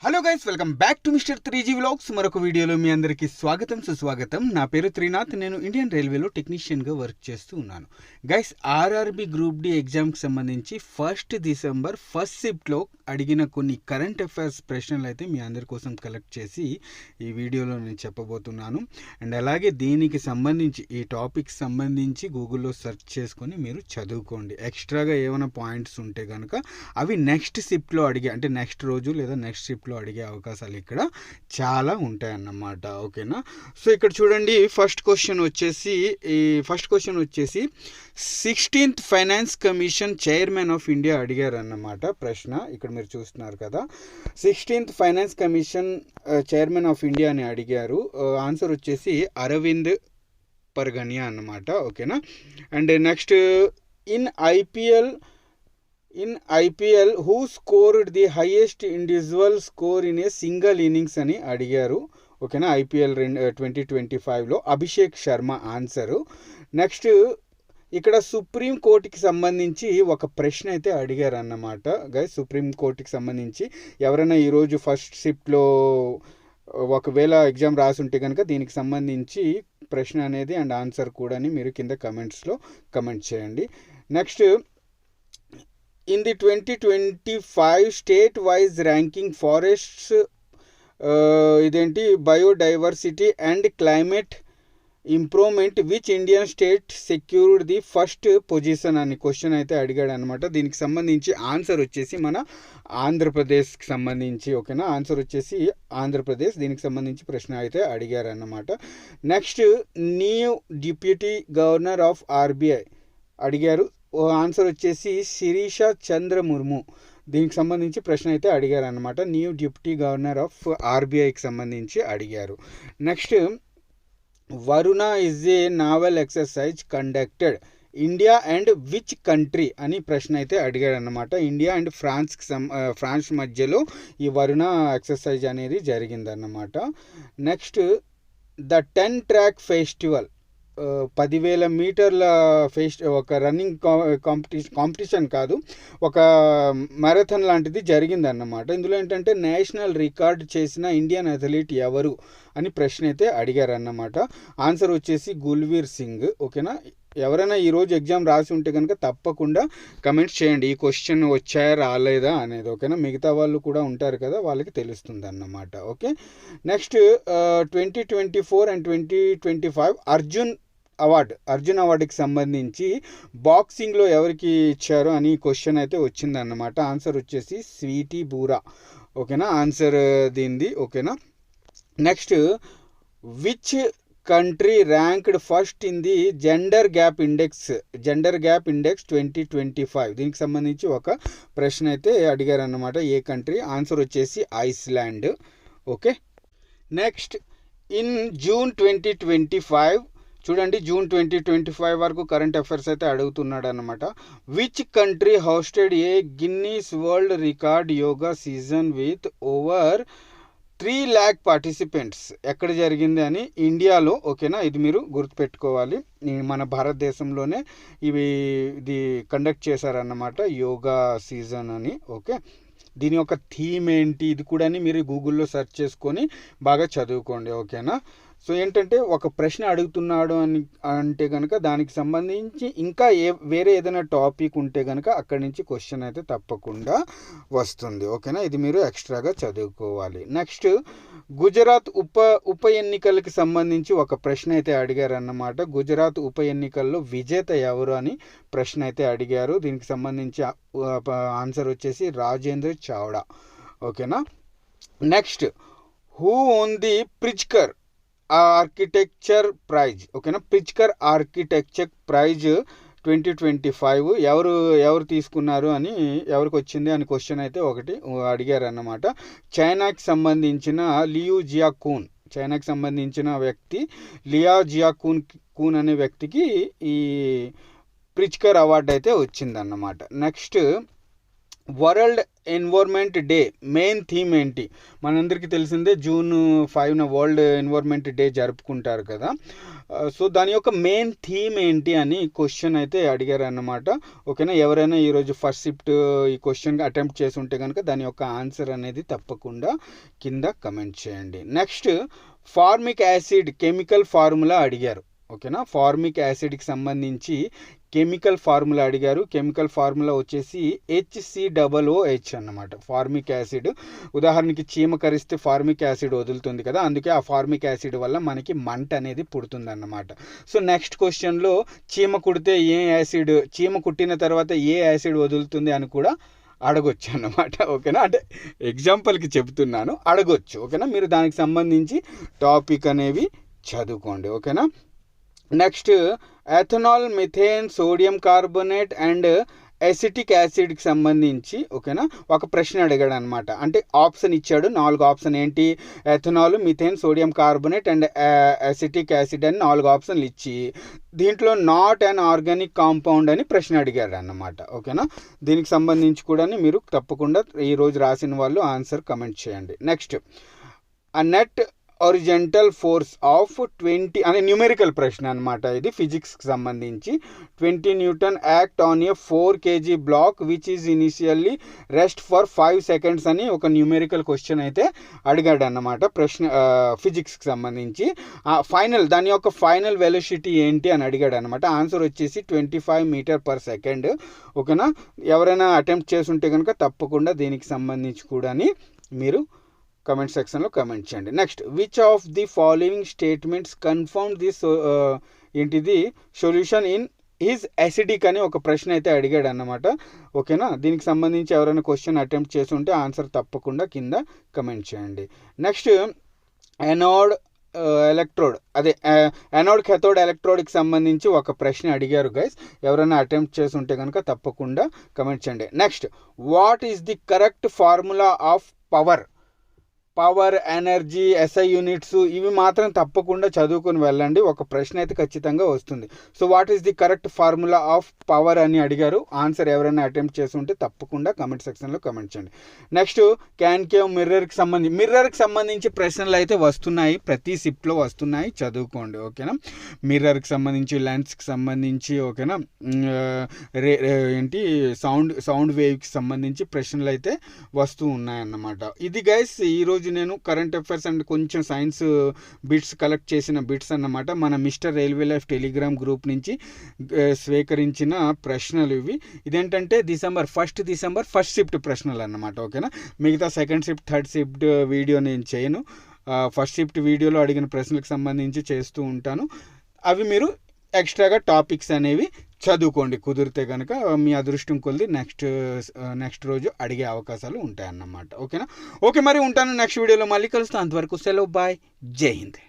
Hello guys, welcome back to mister 3G vlogs. మరొక వీడియోలో మీ అందరికీ స్వాగతం సుస్వాగతం. నా పేరు త్రినాథ్. నేను ఇండియన్ రైల్వేలో టెక్నీషియన్గా వర్క్ చేస్తూ ఉన్నాను. గైస్, ఆర్ఆర్బి గ్రూప్ డి ఎగ్జామ్కి సంబంధించి 1 డిసెంబర్ ఫస్ట్ షిఫ్ట్లో అడిగిన కొన్ని కరెంట్ అఫైర్స్ ప్రశ్నలు అయితే మీ అందరి కోసం కలెక్ట్ చేసి ఈ వీడియోలో నేను చెప్పబోతున్నాను. అండ్ అలాగే దీనికి సంబంధించి ఈ టాపిక్ సంబంధించి గూగుల్లో సెర్చ్ చేసుకొని మీరు చదువుకోండి. ఎక్స్ట్రాగా ఏమైనా పాయింట్స్ ఉంటే కనుక అవి నెక్స్ట్ షిఫ్ట్లో అడిగే, అంటే నెక్స్ట్ రోజు లేదా నెక్స్ట్ షిఫ్ట్లో అడిగే అవకాశాలు ఇక్కడ చాలా ఉంటాయన్నమాట. ఓకేనా? సో ఇక్కడ చూడండి, ఫస్ట్ క్వశ్చన్ వచ్చేసి 16th finance commission chairman of India అడిగారు అన్నమాట ప్రశ్న. ఇక్కడ మీరు చూస్తున్నారు కదా, 16th finance commission chairman of India అని అడిగారు. ఆన్సర్ వచ్చేసి అరవింద్ పర్గనియా అన్నమాట. ఓకేనా? And next, in IPL who scored the highest individual score in a single innings అని అడిగారు. ఓకేనా? ఐపీఎల్ 2025లో అభిషేక్ శర్మ ఆన్సరు. నెక్స్ట్, ఇక్కడ సుప్రీం కోర్టుకి సంబంధించి ఒక ప్రశ్న అయితే అడిగారు అన్నమాట. గైస్, సుప్రీం కోర్టుకి సంబంధించి ఎవరైనా ఈరోజు ఫస్ట్ షిఫ్ట్లో ఒకవేళ ఎగ్జామ్ రాసి ఉంటే కనుక దీనికి సంబంధించి ప్రశ్న అనేది అండ్ ఆన్సర్ కూడా మీరు కింద కమెంట్స్లో కమెంట్ చేయండి. Next, in the 2025 state wise ranking forests ఇదేంటి biodiversity and climate improvement which Indian state secured the first position అని క్వశ్చన్ అయితే అడిగాడు అనమాట. దీనికి సంబంధించి ఆన్సర్ వచ్చేసి మన ఆంధ్రప్రదేశ్కి సంబంధించి. ఓకేనా? ఆన్సర్ వచ్చేసి ఆంధ్రప్రదేశ్. దీనికి సంబంధించి ప్రశ్న అయితే అడిగారు అన్నమాట. Next, new deputy governor of RBI అడిగారు. ఆన్సర్ వచ్చేసి శిరీష చంద్ర ముర్ము. దీనికి సంబంధించి ప్రశ్న అయితే అడిగారు అనమాట. న్యూ డిప్యూటీ గవర్నర్ ఆఫ్ ఆర్బీఐకి సంబంధించి అడిగారు. Next, Varuna is a naval exercise conducted India and which country అని ప్రశ్న అయితే అడిగాడు అనమాట. ఇండియా అండ్ ఫ్రాన్స్ మధ్యలో ఈ వరుణ ఎక్సర్సైజ్ అనేది జరిగిందన్నమాట. నెక్స్ట్, ద 10 ట్రాక్ ఫెస్టివల్ 10,000 మీటర్ల ఒక రన్నింగ్ కాంపిటీషన్ కాదు, ఒక మ్యారథాన్ లాంటిది జరిగిందన్నమాట. ఇందులో ఏంటంటే నేషనల్ రికార్డ్ చేసిన ఇండియన్ అథ్లీట్ ఎవరు అని ప్రశ్న అయితే అడిగారన్నమాట. ఆన్సర్ వచ్చేసి గుల్వీర్ సింగ్. ఓకేనా? ఎవరైనా ఈరోజు ఎగ్జామ్ రాసి ఉంటే కనుక తప్పకుండా కమెంట్స్ చేయండి, ఈ క్వశ్చన్ వచ్చాయా రాలేదా అనేది. ఓకేనా? మిగతా వాళ్ళు కూడా ఉంటారు కదా, వాళ్ళకి తెలుస్తుంది అన్నమాట. ఓకే. నెక్స్ట్, 2024 అండ్ 2025 అర్జున్ అవార్డుకి సంబంధించి బాక్సింగ్లో ఎవరికి ఇచ్చారు అని క్వశ్చన్ అయితే వచ్చిందన్నమాట. ఆన్సర్ వచ్చేసి స్వీటీ బూరా. ఓకేనా? ఆన్సర్ దీనిది. ఓకేనా? Next, which country ranked first in the gender gap index 2025. దీనికి సంబంధించి ఒక ప్రశ్న అయితే అడిగారు అన్నమాట. ఏ కంట్రీ? ఆన్సర్ వచ్చేసి Iceland. Okay. Next, in June 2025 చూడండి, జూన్ 2025 వరకు కరెంట్ అఫైర్స్ అయితే అడుగుతున్నాడు అనమాట. Which country hosted A Guinness world record yoga season with over 3 lakh participants? ఎక్కడ జరిగింది అని ఇండియాలో. ఓకేనా? ఇది మీరు గుర్తుపెట్టుకోవాలి. మన భారతదేశంలోనే ఇది కండక్ట్ చేశారన్నమాట, యోగా సీజన్ అని. ఓకే. దీని యొక్క థీమ్ ఏంటి ఇది కూడా మీరు గూగుల్లో సెర్చ్ చేసుకొని బాగా చదువుకోండి. ఓకేనా? సో ఏంటంటే ఒక ప్రశ్న అడుగుతున్నాడు అని అంటే కనుక దానికి సంబంధించి ఇంకా వేరే ఏదైనా టాపిక్ ఉంటే కనుక అక్కడి నుంచి క్వశ్చన్ అయితే తప్పకుండా వస్తుంది. ఓకేనా? ఇది మీరు ఎక్స్ట్రాగా చదువుకోవాలి. నెక్స్ట్, గుజరాత్ ఉప ఎన్నికలకి సంబంధించి ఒక ప్రశ్న అయితే అడిగారు అన్నమాట. గుజరాత్ ఉప ఎన్నికల్లో విజేత ఎవరు అని ప్రశ్న అయితే అడిగారు. దీనికి సంబంధించి ఆన్సర్ వచ్చేసి రాజేంద్ర చావ్డా. ఓకేనా? Next, who won the Pritzker architecture prize? ఓకేనా? ప్రిజ్కర్ ఆర్కిటెక్చర్ ప్రైజ్ 2025 ఎవరు తీసుకున్నారు అని, ఎవరికి వచ్చింది అని క్వశ్చన్ అయితే ఒకటి అడిగారు అన్నమాట. చైనాకి సంబంధించిన చైనాకి సంబంధించిన వ్యక్తి జియాకూన్ అనే వ్యక్తికి ఈ ప్రిజ్కర్ అవార్డు అయితే వచ్చిందన్నమాట. Next, world environment day main theme ఏంటి? మనందరికీ తెలిసిందే జూన్ 5న వరల్డ్ ఎన్విరాన్మెంట్ డే జరుపుకుంటారు కదా. సో దాని యొక్క మెయిన్ థీమ్ ఏంటి అని క్వశ్చన్ అయితే అడిగారు అన్నమాట. ఓకేనా, ఎవరైనా ఈరోజు ఫస్ట్ షిఫ్ట్ ఈ క్వశ్చన్ అటెంప్ట్ చేసి ఉంటే కనుక దాని యొక్క ఆన్సర్ అనేది తప్పకుండా కింద కమెంట్ చేయండి. Next, formic acid chemical formula అడిగారు. ఓకేనా, ఫార్మిక్ యాసిడ్కి సంబంధించి కెమికల్ ఫార్ములా అడిగారు. కెమికల్ ఫార్ములా వచ్చేసి HCOOH అన్నమాట. ఫార్మిక్ యాసిడ్, ఉదాహరణకి చీమ కరిస్తే ఫార్మిక్ యాసిడ్ వదులుతుంది కదా, అందుకే ఆ ఫార్మిక్ యాసిడ్ వల్ల మనకి మంట అనేది పుడుతుంది అన్నమాట. సో నెక్స్ట్ క్వశ్చన్లో చీమ కుడితే ఏ యాసిడ్, చీమ కుట్టిన తర్వాత ఏ యాసిడ్ వదులుతుంది అని కూడా అడగొచ్చు అన్నమాట. ఓకేనా, అంటే ఎగ్జాంపుల్కి చెప్తున్నాను, అడగొచ్చు. ఓకేనా, మీరు దానికి సంబంధించి టాపిక్ అనేవి చదువుకోండి. ఓకేనా. Next, ethanol, methane, sodium carbonate and acetic యాసిడ్కి సంబంధించి ఓకేనా ఒక ప్రశ్న అడిగాడు అనమాట. అంటే ఆప్షన్ ఇచ్చాడు, 4 ఆప్షన్ ఏంటి, ethanol, methane, sodium carbonate and acetic acid అని 4 ఆప్షన్లు ఇచ్చి దీంట్లో నాట్ అన్ ఆర్గానిక్ కాంపౌండ్ అని ప్రశ్న అడిగాడు అన్నమాట. ఓకేనా, దీనికి సంబంధించి కూడా మీరు తప్పకుండా ఈరోజు రాసిన వాళ్ళు ఆన్సర్ కమెంట్ చేయండి. నెక్స్ట్, ఆ నెట్ ఒరిజెంటల్ ఫోర్స్ ఆఫ్ 20 అనే న్యూమెరికల్ ప్రశ్న అనమాట. ఇది ఫిజిక్స్కి సంబంధించి. 20 newton act on a 4 kg block which is initially rest for 5 seconds అని ఒక న్యూమెరికల్ క్వశ్చన్ అయితే అడిగాడు అన్నమాట ప్రశ్న, ఫిజిక్స్కి సంబంధించి. ఫైనల్ దాని యొక్క ఫైనల్ వెలాసిటీ ఏంటి అని అడిగాడు అనమాట. ఆన్సర్ వచ్చేసి 25 m/s. ఓకేనా, ఎవరైనా అటెంప్ట్ చేసి ఉంటే కనుక తప్పకుండా దీనికి సంబంధించి కూడా మీరు కమెంట్ సెక్షన్లో కమెంట్ చేయండి. Next, which of the following statements confirm this ఏంటిది సొల్యూషన్ ఇన్ ఈజ్ అసిడిక్ అని ఒక ప్రశ్న అయితే అడిగాడు అన్నమాట. ఓకేనా, దీనికి సంబంధించి ఎవరైనా క్వశ్చన్ అటెంప్ట్ చేసి ఉంటే ఆన్సర్ తప్పకుండా కింద కమెంట్ చేయండి. నెక్స్ట్, ఎనోడ్ ఎలక్ట్రోడ్, అదే ఎనోడ్ కెథోడ్ ఎలక్ట్రోడ్కి సంబంధించి ఒక ప్రశ్న అడిగారు గైస్. ఎవరైనా అటెంప్ట్ చేసి ఉంటే కనుక తప్పకుండా కమెంట్ చేయండి. Next, what is the correct formula of power, energy, SI units ఇవి మాత్రం తప్పకుండా చదువుకొని వెళ్ళండి. ఒక ప్రశ్న అయితే ఖచ్చితంగా వస్తుంది. So what is the correct formula of power అని అడిగారు. ఆన్సర్ ఎవరైనా అటెంప్ట్ చేసి ఉంటే తప్పకుండా కమెంట్ సెక్షన్లో కమెంట్ చేయండి. నెక్స్ట్, క్యాన్కేవ్ మిర్రర్కి సంబంధించి ప్రశ్నలు అయితే వస్తున్నాయి, ప్రతి షిఫ్ట్లో వస్తున్నాయి, చదువుకోండి. ఓకేనా, మిర్రర్కి సంబంధించి, లెన్స్కి సంబంధించి, ఓకేనా, ఏంటి సౌండ్ వేవ్కి సంబంధించి ప్రశ్నలు అయితే వస్తూ ఉన్నాయన్నమాట. ఇది గైస్ ఈరోజు నేను కరెంట్ అఫైర్స్ అండ్ కొంచెం సైన్స్ బిట్స్ కలెక్ట్ చేసిన బిట్స్ అన్నమాట. మన mister railway life Telegram group నుంచి స్వీకరించిన ప్రశ్నలు ఇవి. ఇదేంటంటే ఫస్ట్ షిఫ్ట్ ప్రశ్నలు అన్నమాట. ఓకేనా, మిగతా second shift, third shift video నేను చేయను. ఫస్ట్ షిఫ్ట్ వీడియోలో అడిగిన ప్రశ్నలకు సంబంధించి చేస్తూ ఉంటాను. అవి మీరు ఎక్స్ట్రాగా టాపిక్స్ అనేవి చదువుకోండి. కుదిరితే కనుక మీ అదృష్టం కొద్ది నెక్స్ట్ రోజు అడిగే అవకాశాలు ఉంటాయన్నమాట. ఓకేనా, ఓకే మరి ఉంటాను. నెక్స్ట్ వీడియోలో మళ్ళీ కలుస్తాను. అంతవరకు సెలవు, బాయ్, జై హింద్.